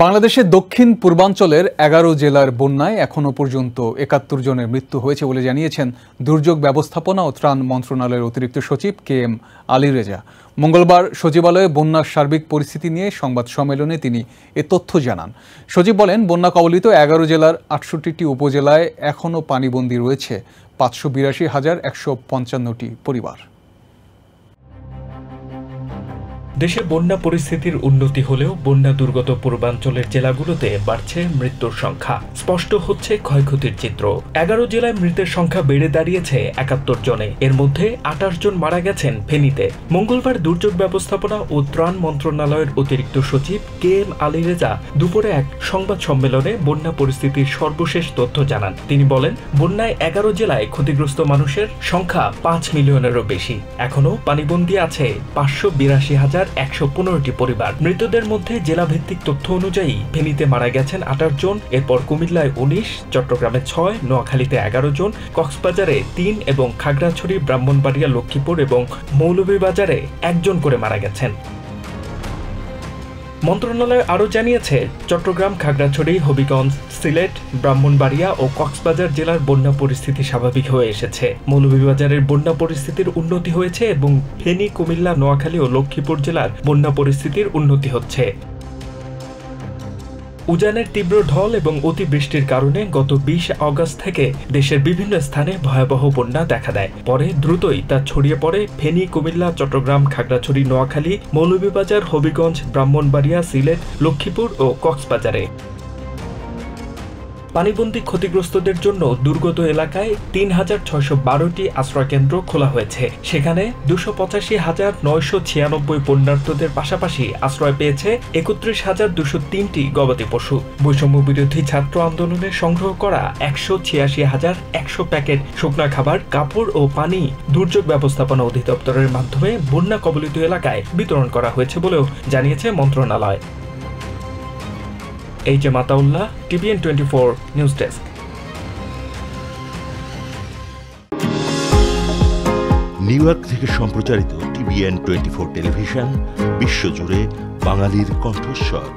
বাংলাদেশের দক্ষিণ পূর্বাঞ্চলের ১১ জেলার বন্যায় এখনো পর্যন্ত ৭১ জনের মৃত্যু হয়েছে বলে জানিয়েছেন দুর্যোগ ব্যবস্থাপনা ও ত্রাণ মন্ত্রণালয়ের অতিরিক্ত সচিব KM আলী রেজা। মঙ্গলবার সচিবালয়ে বন্যার সার্বিক পরিস্থিতি নিয়ে সংবাদ সম্মেলনে তিনি এ তথ্য জানান। সচিব বলেন, বন্যা কবলিত ১১ জেলার ৬৮টি উপজেলায় এখনও পানিবন্দী রয়েছে ৫৮২,১৫৫টি পরিবার। দেশে বন্যা পরিস্থিতির উন্নতি হলেও বন্যা দুর্গত পূর্বাঞ্চলের জেলাগুলোতে বাড়ছে মৃত্যুর সংখ্যা। স্পষ্ট হচ্ছে ক্ষয়ক্ষতির চিত্র। ১১ জেলায় মৃতের সংখ্যা বেড়ে দাঁড়িয়েছে ৭১ জনে। এর মধ্যে ২৮ জন মারা গেছেন ফেনীতে। মঙ্গলবার দুর্যোগ ব্যবস্থাপনা ও ত্রাণ মন্ত্রণালয়ের অতিরিক্ত সচিব KM আলী রেজা দুপুরে এক সংবাদ সম্মেলনে বন্যা পরিস্থিতির সর্বশেষ তথ্য জানান। তিনি বলেন, বন্যায় ১১ জেলায় ক্ষতিগ্রস্ত মানুষের সংখ্যা ৫ মিলিয়নেরও বেশি। এখনও পানিবন্দী আছে ৫৮২,১৫টি পরিবার। মৃতদের মধ্যে জেলাভিত্তিক তথ্য অনুযায়ী ফেনীতে মারা গেছেন ২৮ জন, এরপর কুমিল্লায় ১৯, চট্টগ্রামে ৬, নোয়াখালীতে ১১ জন, কক্সবাজারে ৩ এবং খাগড়াছড়ি, ব্রাহ্মণবাড়িয়া, লক্ষ্মীপুর এবং মৌলভীবাজারে ১ জন করে মারা গেছেন। মন্ত্রণালয় আরও জানিয়েছে, চট্টগ্রাম, খাগড়াছড়ি, হবিগঞ্জ, সিলেট, ব্রাহ্মণবাড়িয়া ও কক্সবাজার জেলার বন্যা পরিস্থিতি স্বাভাবিক হয়ে এসেছে। মৌলভীবাজারের বন্যা পরিস্থিতির উন্নতি হয়েছে এবং ফেনী, কুমিল্লা, নোয়াখালী ও লক্ষ্মীপুর জেলার বন্যা পরিস্থিতির উন্নতি হচ্ছে। উজানের তীব্র ঢল এবং অতিবৃষ্টির কারণে গত ২০ আগস্ট থেকে দেশের বিভিন্ন স্থানে ভয়াবহ বন্যা দেখা দেয়। পরে দ্রুতই তা ছড়িয়ে পড়ে ফেনী, কুমিল্লা, চট্টগ্রাম, খাগড়াছড়ি, নোয়াখালী, মৌলভীবাজার, হবিগঞ্জ, ব্রাহ্মণবাড়িয়া, সিলেট, লক্ষ্মীপুর ও কক্সবাজারে। পানিবন্দী ক্ষতিগ্রস্তদের জন্য দুর্গত এলাকায় ৩,৬১২টি আশ্রয়কেন্দ্র খোলা হয়েছে। সেখানে ২৮৫,৯৯৬ বন্যার্তদের পাশাপাশি আশ্রয় পেয়েছে ৩১,২০৩টি গবাদি পশু। বৈষম্য বিরোধী ছাত্র আন্দোলনে সংগ্রহ করা ১৮৬,১০০ প্যাকেট শুকনা খাবার, কাপড় ও পানি দুর্যোগ ব্যবস্থাপনা অধিদপ্তরের মাধ্যমে বন্যা কবলিত এলাকায় বিতরণ করা হয়েছে বলেও জানিয়েছে মন্ত্রণালয়। HM Ataullah, TVN 24 news desk. New York থেকে সম্প্রচারিত TVN 24 টেলিভিশন বিশ্বজুড়ে বাঙালির কণ্ঠস্বর।